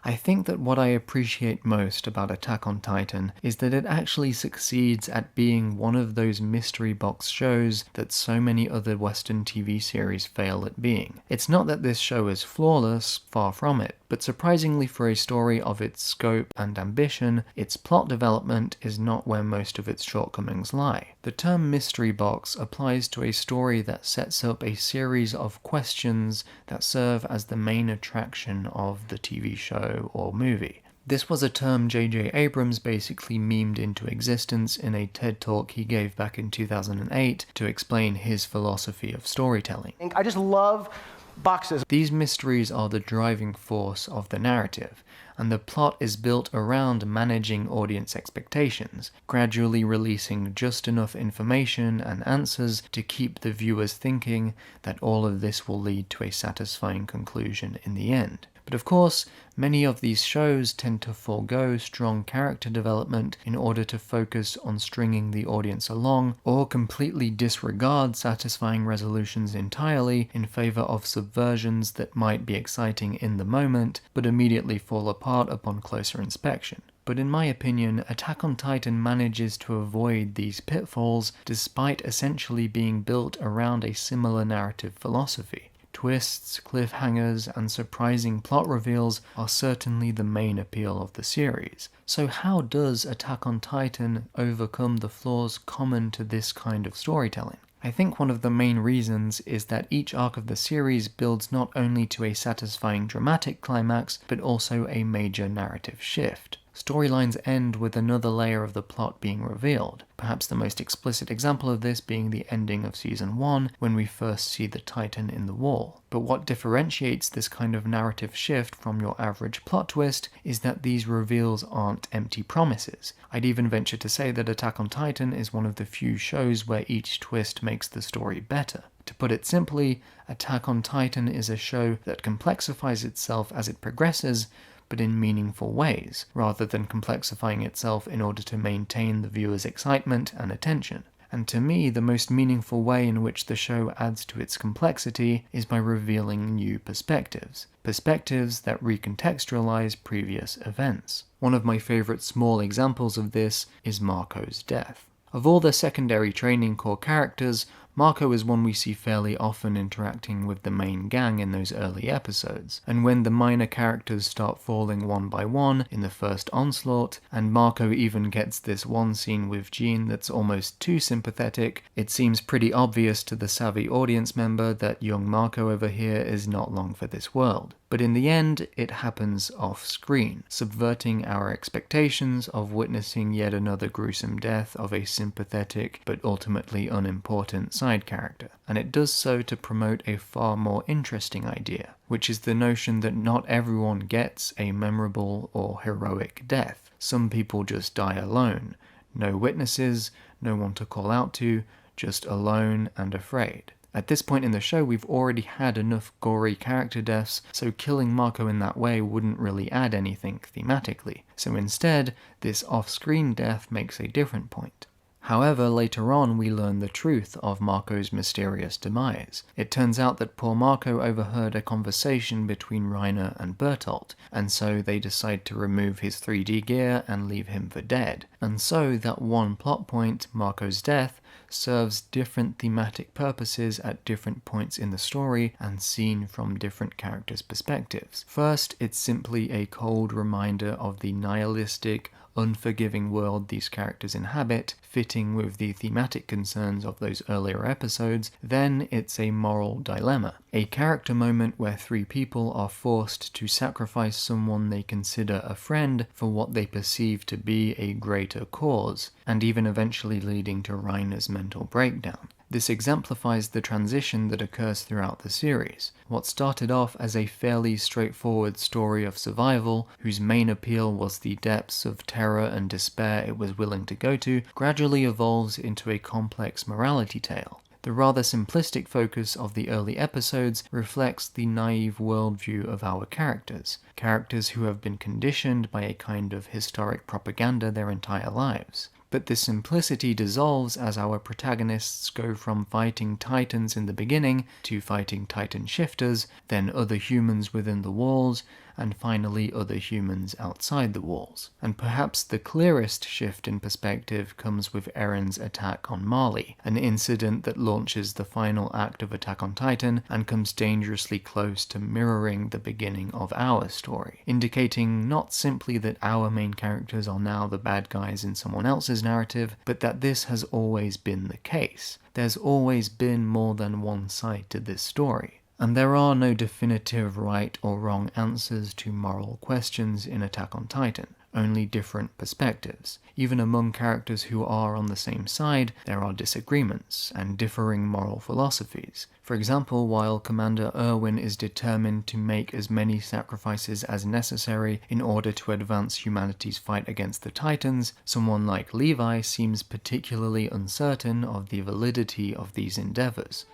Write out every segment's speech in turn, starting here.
I think that what I appreciate most about Attack on Titan is that it actually succeeds at being one of those mystery box shows that so many other Western TV series fail at being. It's not that this show is flawless, far from it, but surprisingly for a story of its scope and ambition, its plot development is not where most of its shortcomings lie. The term mystery box applies to a story that sets up a series of questions that serve as the main attraction of the TV show or movie. This was a term J.J. Abrams basically memed into existence in a TED Talk he gave back in 2008 to explain his philosophy of storytelling. I just love boxes. These mysteries are the driving force of the narrative, and the plot is built around managing audience expectations, gradually releasing just enough information and answers to keep the viewers thinking that all of this will lead to a satisfying conclusion in the end. But of course, many of these shows tend to forego strong character development in order to focus on stringing the audience along, or completely disregard satisfying resolutions entirely in favor of subversions that might be exciting in the moment, but immediately fall apart upon closer inspection. But in my opinion, Attack on Titan manages to avoid these pitfalls despite essentially being built around a similar narrative philosophy. Twists, cliffhangers, and surprising plot reveals are certainly the main appeal of the series. So how does Attack on Titan overcome the flaws common to this kind of storytelling? I think one of the main reasons is that each arc of the series builds not only to a satisfying dramatic climax, but also a major narrative shift. Storylines end with another layer of the plot being revealed, perhaps the most explicit example of this being the ending of Season 1 when we first see the Titan in the wall. But what differentiates this kind of narrative shift from your average plot twist is that these reveals aren't empty promises. I'd even venture to say that Attack on Titan is one of the few shows where each twist makes the story better. To put it simply, Attack on Titan is a show that complexifies itself as it progresses, but in meaningful ways, rather than complexifying itself in order to maintain the viewer's excitement and attention. And to me, the most meaningful way in which the show adds to its complexity is by revealing new perspectives. Perspectives that recontextualize previous events. One of my favorite small examples of this is Marco's death. Of all the secondary training core characters, Marco is one we see fairly often interacting with the main gang in those early episodes, and when the minor characters start falling one by one in the first onslaught, and Marco even gets this one scene with Jean that's almost too sympathetic, it seems pretty obvious to the savvy audience member that young Marco over here is not long for this world. But in the end, it happens off-screen, subverting our expectations of witnessing yet another gruesome death of a sympathetic but ultimately unimportant side character. And it does so to promote a far more interesting idea, which is the notion that not everyone gets a memorable or heroic death. Some people just die alone. No witnesses, no one to call out to, just alone and afraid. At this point in the show, we've already had enough gory character deaths, so killing Marco in that way wouldn't really add anything thematically. So instead, this off-screen death makes a different point. However, later on we learn the truth of Marco's mysterious demise. It turns out that poor Marco overheard a conversation between Reiner and Bertolt, and so they decide to remove his 3D gear and leave him for dead. And so that one plot point, Marco's death, serves different thematic purposes at different points in the story and seen from different characters' perspectives. First, it's simply a cold reminder of the nihilistic, unforgiving world these characters inhabit, fitting with the thematic concerns of those earlier episodes. Then it's a moral dilemma, a character moment where three people are forced to sacrifice someone they consider a friend for what they perceive to be a greater cause, and even eventually leading to Reiner's mental breakdown. This exemplifies the transition that occurs throughout the series. What started off as a fairly straightforward story of survival, whose main appeal was the depths of terror and despair it was willing to go to, gradually evolves into a complex morality tale. The rather simplistic focus of the early episodes reflects the naive worldview of our characters who have been conditioned by a kind of historic propaganda their entire lives. But this simplicity dissolves as our protagonists go from fighting titans in the beginning to fighting titan shifters, then other humans within the walls, and finally other humans outside the walls. And perhaps the clearest shift in perspective comes with Eren's attack on Marley, an incident that launches the final act of Attack on Titan and comes dangerously close to mirroring the beginning of our story, indicating not simply that our main characters are now the bad guys in someone else's narrative, but that this has always been the case. There's always been more than one side to this story. And there are no definitive right or wrong answers to moral questions in Attack on Titan, only different perspectives. Even among characters who are on the same side, there are disagreements and differing moral philosophies. For example, while Commander Erwin is determined to make as many sacrifices as necessary in order to advance humanity's fight against the Titans, someone like Levi seems particularly uncertain of the validity of these endeavors.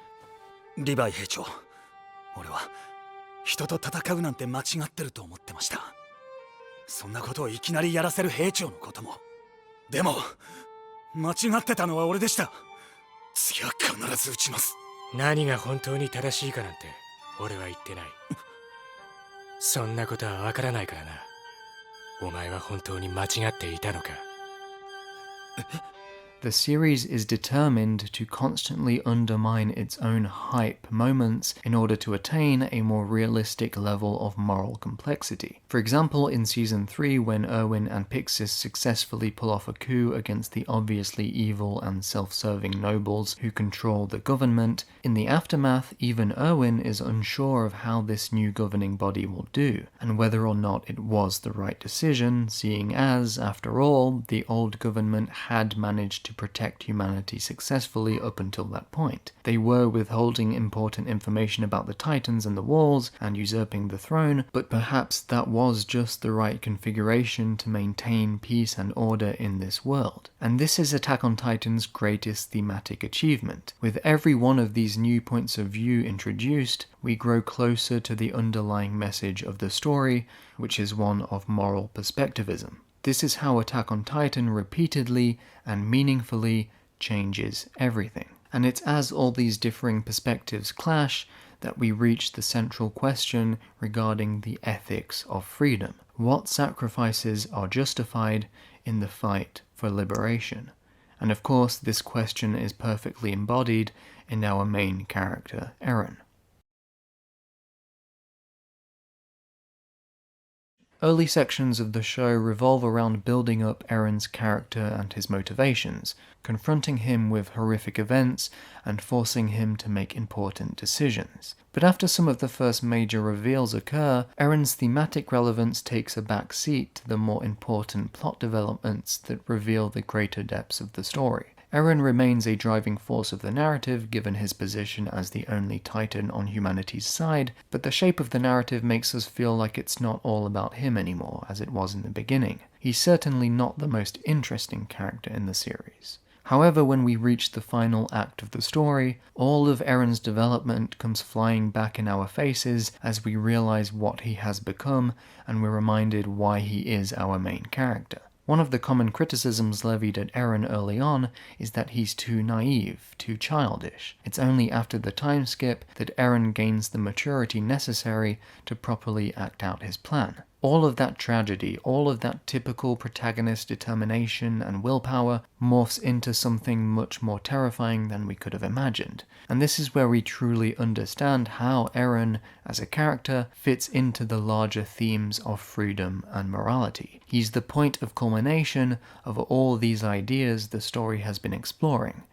リヴァイ兵長、俺は人と戦うなんて間違ってると思ってました。そんなことをいきなりやらせる兵長のことも。でも間違ってたのは俺でした。次は必ず撃ちます。何が本当に正しいかなんて俺は言ってない。そんなことはわからないからな。お前は本当に間違っていたのか。The series is determined to constantly undermine its own hype moments in order to attain a more realistic level of moral complexity. For example, in Season 3, when Erwin and Pixis successfully pull off a coup against the obviously evil and self-serving nobles who control the government, in the aftermath, even Erwin is unsure of how this new governing body will do, and whether or not it was the right decision, seeing as, after all, the old government had managed to protect humanity successfully up until that point. They were withholding important information about the Titans and the walls and usurping the throne, but perhaps that was just the right configuration to maintain peace and order in this world. And this is Attack on Titan's greatest thematic achievement. With every one of these new points of view introduced, we grow closer to the underlying message of the story, which is one of moral perspectivism. This is how Attack on Titan repeatedly and meaningfully changes everything. And it's as all these differing perspectives clash that we reach the central question regarding the ethics of freedom. What sacrifices are justified in the fight for liberation? And of course, this question is perfectly embodied in our main character, Eren. Early sections of the show revolve around building up Eren's character and his motivations, confronting him with horrific events and forcing him to make important decisions. But after some of the first major reveals occur, Eren's thematic relevance takes a back seat to the more important plot developments that reveal the greater depths of the story. Eren remains a driving force of the narrative given his position as the only Titan on humanity's side, but the shape of the narrative makes us feel like it's not all about him anymore, as it was in the beginning. He's certainly not the most interesting character in the series. However, when we reach the final act of the story, all of Eren's development comes flying back in our faces as we realize what he has become, and we're reminded why he is our main character. One of the common criticisms levied at Eren early on is that he's too naive, too childish. It's only after the time skip that Eren gains the maturity necessary to properly act out his plan. All of that tragedy, all of that typical protagonist determination and willpower morphs into something much more terrifying than we could have imagined. And this is where we truly understand how Eren, as a character, fits into the larger themes of freedom and morality. He's the point of culmination of all these ideas the story has been exploring,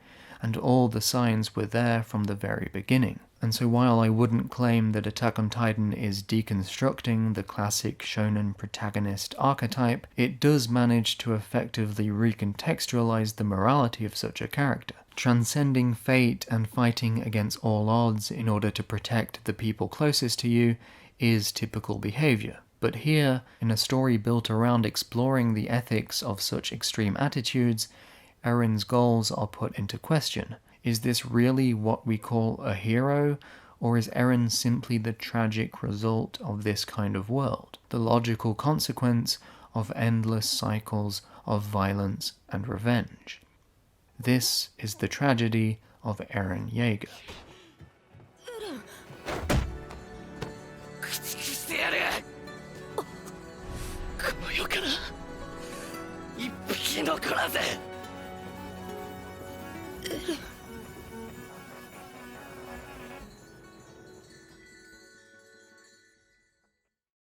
and all the signs were there from the very beginning. And so while I wouldn't claim that Attack on Titan is deconstructing the classic shonen protagonist archetype, it does manage to effectively recontextualize the morality of such a character. Transcending fate and fighting against all odds in order to protect the people closest to you is typical behavior. But here, in a story built around exploring the ethics of such extreme attitudes, Eren's goals are put into question. Is this really what we call a hero, or is Eren simply the tragic result of this kind of world, the logical consequence of endless cycles of violence and revenge? This is the tragedy of Eren Yeager. 駆逐してやる。よかな。一匹残らず。